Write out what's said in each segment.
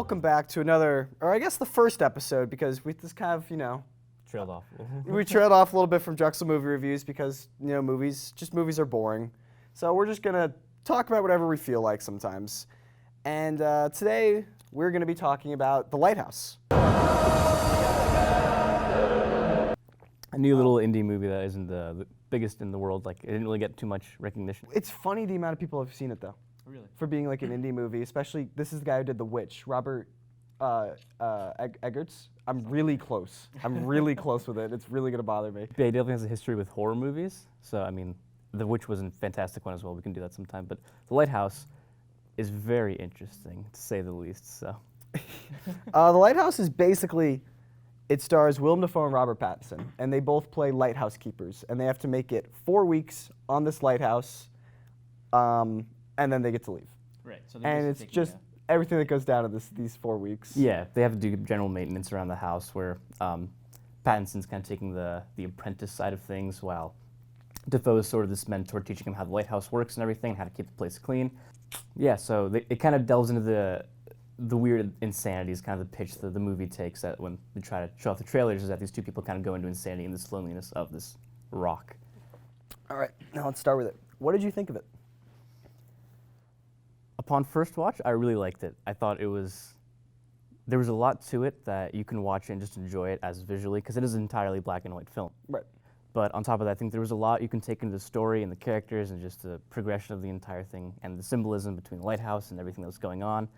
welcome back to another, or I guess the first episode, because we just kind of, Trailed off. we trailed off a little bit from Drexel movie reviews because, movies are boring. So we're just going to talk about whatever we feel like sometimes. And today, we're going to be talking about The Lighthouse. A new little indie movie that isn't the biggest in the world. Like, it didn't really get too much recognition. It's funny the amount of people have seen it, though. Really? For being like an indie movie, especially, this is the guy who did The Witch, Robert Eggers. I'm really close. I'm really close with it. It's really going to bother me. Yeah, he definitely has a history with horror movies. So, I mean, The Witch was a fantastic one as well. We can do that sometime. But The Lighthouse is very interesting, to say the least. So, The Lighthouse is basically, it stars Willem Dafoe and Robert Pattinson, and they both play lighthouse keepers, and they have to make it 4 weeks on this lighthouse, and then they get to leave. Right. So And it's just everything that goes down in these 4 weeks. yeah, they have to do general maintenance around the house where Pattinson's kind of taking the apprentice side of things while Dafoe is sort of this mentor teaching him how the lighthouse works and everything, how to keep the place clean. Yeah, so it kind of delves into the weird insanity is kind of the pitch that the movie takes that when they try to show off the trailers is that these two people kind of go into insanity and this loneliness of this rock. All right, now let's start with it. What did you think of it? Upon first watch, I really liked it. I thought there was a lot to it that you can watch and just enjoy it as visually, because it is an entirely black and white film. Right. But on top of that, I think there was a lot you can take into the story and the characters and just the progression of the entire thing and the symbolism between the lighthouse and everything that was going on.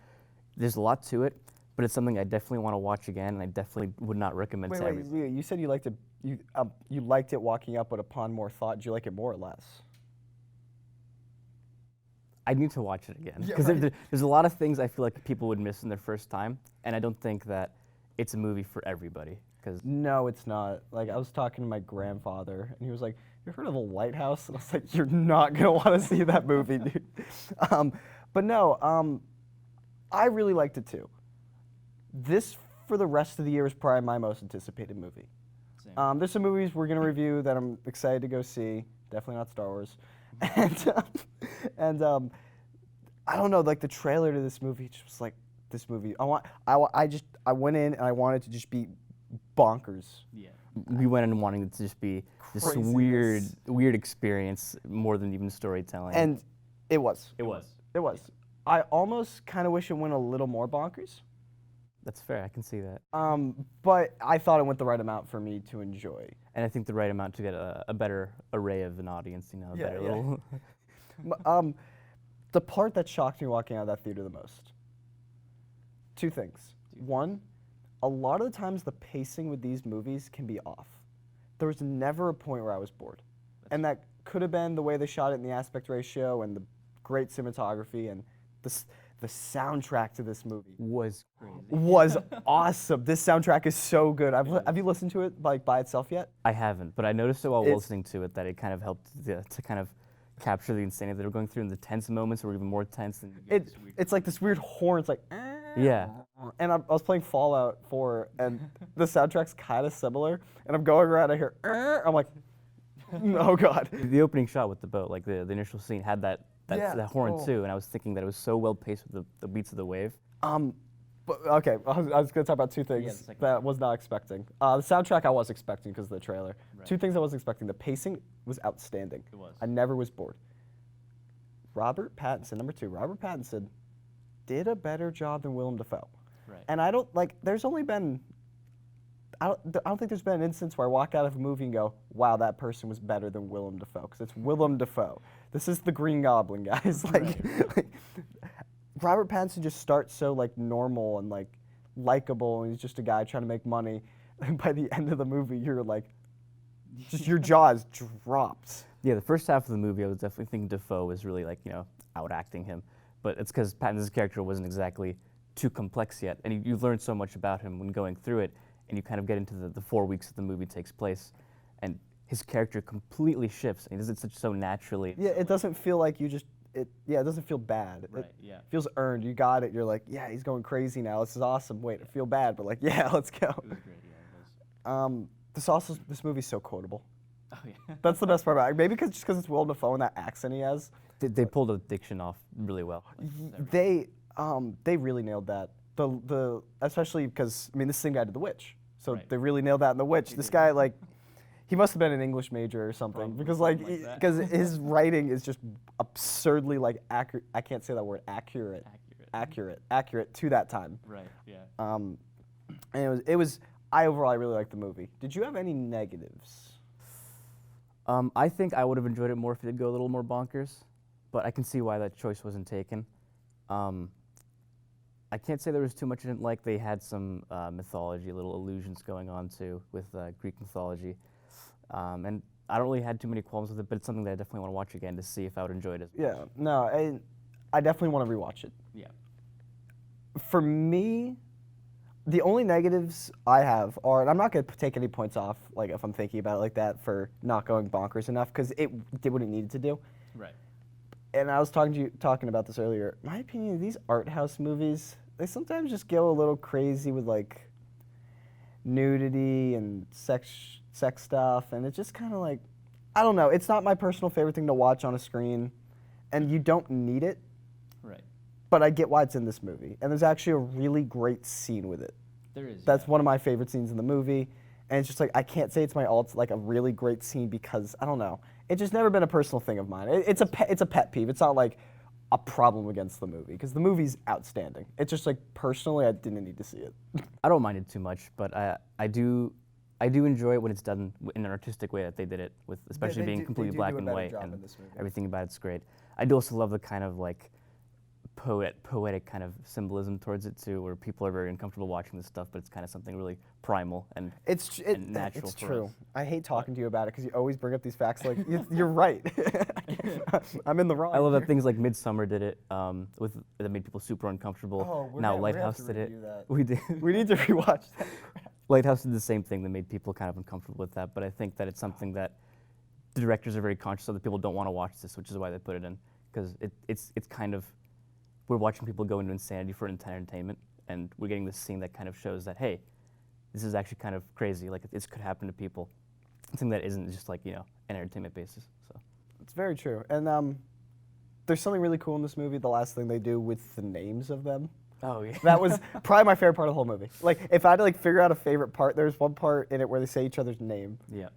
There's a lot to it, but it's something I definitely want to watch again, and I definitely would not recommend to everyone. Wait, you said you liked it. You liked it walking up, but upon more thought, did you like it more or less? I need to watch it again, Yeah, because right. there's a lot of things I feel like people would miss in their first time, and I don't think that it's a movie for everybody. Because No, it's not. Like, I was talking to my grandfather, and he was like, "You heard of The Lighthouse?" And I was like, "You're not gonna want to see that movie, dude." But no, I really liked it too. This, for the rest of the year, is probably my most anticipated movie. Same. There's some movies we're gonna review that I'm excited to go see. Definitely not Star Wars. And I don't know, like the trailer to this movie just was like, this movie. I went in and I wanted to just be bonkers. Yeah. we went in wanting it to just be this Craziness. weird experience more than even storytelling. And it was. It was. It was. I almost kind of wish it went a little more bonkers. That's fair, I can see that. But I thought it went the right amount for me to enjoy. And I think the right amount to get a better array of an audience, a Yeah, better yeah. little... The part that shocked me walking out of that theater the most, two things. One, a lot of the times the pacing with these movies can be off. There was never a point where I was bored. And that could have been the way they shot it in the aspect ratio and the great cinematography and the soundtrack to this movie was was awesome. This soundtrack is so good. Have you listened to it like by itself yet? I haven't, but I noticed it while It's- listening to it that it kind of helped to kind of capture the insanity that we're going through, and the tense moments were even more tense than... It's like this weird horn. It's like, Yeah. And I was playing Fallout 4, and the soundtrack's kind of similar. And I'm going around, I hear, I'm like, oh god. The opening shot with the boat, like the initial scene, had that Yeah. horn Oh. too, and I was thinking that it was so well paced with the beats of the wave. But okay, I was going to talk about two the things second that I was not expecting. The soundtrack I was expecting because of the trailer. Right. Two things I was expecting. The pacing was outstanding. It was. I never was bored. Robert Pattinson, number two, Robert Pattinson did a better job than Willem Dafoe. Right. And I don't, like, there's only been, I don't think there's been an instance where I walk out of a movie and go, wow, that person was better than Willem Dafoe, because it's Willem Dafoe. This is the Green Goblin, guys. like, Robert Pattinson just starts so, like, normal and, like, likable, and he's just a guy trying to make money. And by the end of the movie, you're like, just your jaw is dropped. Yeah, the first half of the movie, I was definitely thinking Dafoe was really like, out-acting him. But it's because Pattinson's character wasn't exactly too complex yet. And you learn so much about him when going through it, and you kind of get into the 4 weeks that the movie takes place. And his character completely shifts, and he does it so naturally. Yeah, it doesn't feel like you just, it doesn't feel bad. Right. It Yeah. feels earned. You got it. You're like, yeah, he's going crazy now. This is awesome. Wait, I feel bad, but like, yeah, let's go. It was great. Yeah. It was. This movie's so quotable. Oh yeah. That's the best part about it. Maybe just because it's Willem Dafoe and that accent he has. They pulled the diction off really well. They really nailed that. The especially because I mean this is the same guy did The Witch, so Right. they really nailed that in The Witch. They This did. guy like. He must have been an English major or something Probably because something like that. because his writing is just absurdly like accurate. I can't say that word. Accurate to that time. Right. Yeah. And it was. I overall really liked the movie. Did you have any negatives? I think I would have enjoyed it more if it did go a little more bonkers, but I can see why that choice wasn't taken. I can't say there was too much I didn't like. They had some mythology, little allusions going on too with Greek mythology, and I don't really had too many qualms with it, but it's something that I definitely want to watch again to see if I would enjoy it as much. Yeah. No. I definitely want to rewatch it. Yeah. For me, the only negatives I have are, and I'm not going to take any points off, like if I'm thinking about it like that, for not going bonkers enough, because it did what it needed to do. Right. And I was talking about this earlier. My opinion, these art house movies, they sometimes just go a little crazy with like nudity and sex stuff, and it's just kind of like, I don't know. It's not my personal favorite thing to watch on a screen, and you don't need it. Right. But I get why it's in this movie, and there's actually a really great scene with it. There is. That's yeah. one of my favorite scenes in the movie, and it's just like I can't say it's like a really great scene because I don't know. It's just never been a personal thing of mine. It's a pet peeve. It's not like a problem against the movie because the movie's outstanding. It's just like personally, I didn't need to see it. I don't mind it too much, but I do enjoy it when it's done in an artistic way that they did it with, especially they being do completely do black a and better white, job and in this movie. everything about it's great. I do also love the kind of like poetic kind of symbolism towards it too, where people are very uncomfortable watching this stuff, but it's kind of something really primal and natural It's for true. us. I hate talking to you about it because you always bring up these facts like you're right. I'm in the wrong. I love here. that things like Midsummer did it with that made people super uncomfortable. Oh, we're now gonna- we're gonna have Lighthouse to did it. review that. We did. We need to rewatch that. Lighthouse did the same thing that made people kind of uncomfortable with that, but I think that it's something that the directors are very conscious of, that people don't want to watch this, which is why they put it in, because it's kind of, we're watching people go into insanity for entertainment, and we're getting this scene that kind of shows that, hey, this is actually kind of crazy, like this could happen to people, something that isn't just like, an entertainment basis. So It's very true. And there's something really cool in this movie. The last thing they do with the names of them. oh yeah, That was probably my favorite part of the whole movie. Like, if I had to like figure out a favorite part, there's one part in it where they say each other's name, yeah.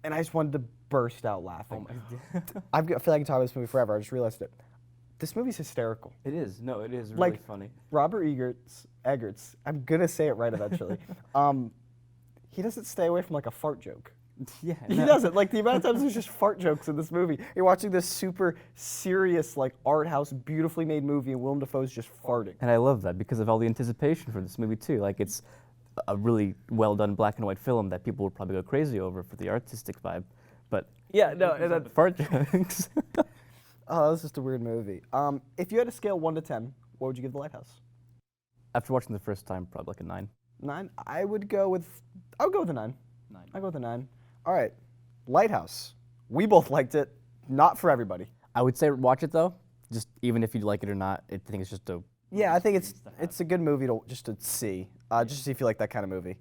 and I just wanted to burst out Oh laughing. my, I feel like I can talk about this movie forever. I just realized it. This movie's hysterical. it is really Like- funny. Robert Eggers, I'm gonna say it right eventually. He doesn't stay away from like a fart joke. Yeah, He no. doesn't. Like the amount of times there's just fart jokes in this movie. You're watching this super serious, like art house, beautifully made movie, and Willem Dafoe's just farting. And I love that because of all the anticipation for this movie too. Like it's a really well done black and white film that people would probably go crazy over for the artistic vibe. But yeah, no, and then fart jokes. Oh, that was just a weird movie. If you had a scale 1 to 10, what would you give The Lighthouse? After watching the first time, probably like a 9. 9. I would go with a 9. 9. I'll go with a 9. All right, Lighthouse. We both liked it. Not for everybody. I would say watch it though. Just even if you like it or not, I think it's just a. Yeah, I think experience to have. it's a good movie to just to see. Just to see if you like that kind of movie.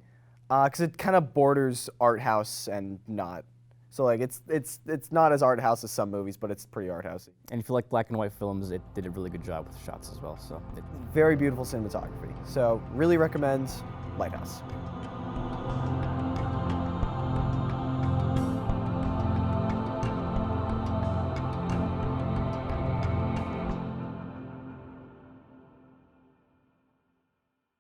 Because it kind of borders art house and not. So like it's not as art house as some movies, but it's pretty art housey. And if you like black and white films, it did a really good job with the shots as well. So Very beautiful cinematography. So really recommend Lighthouse.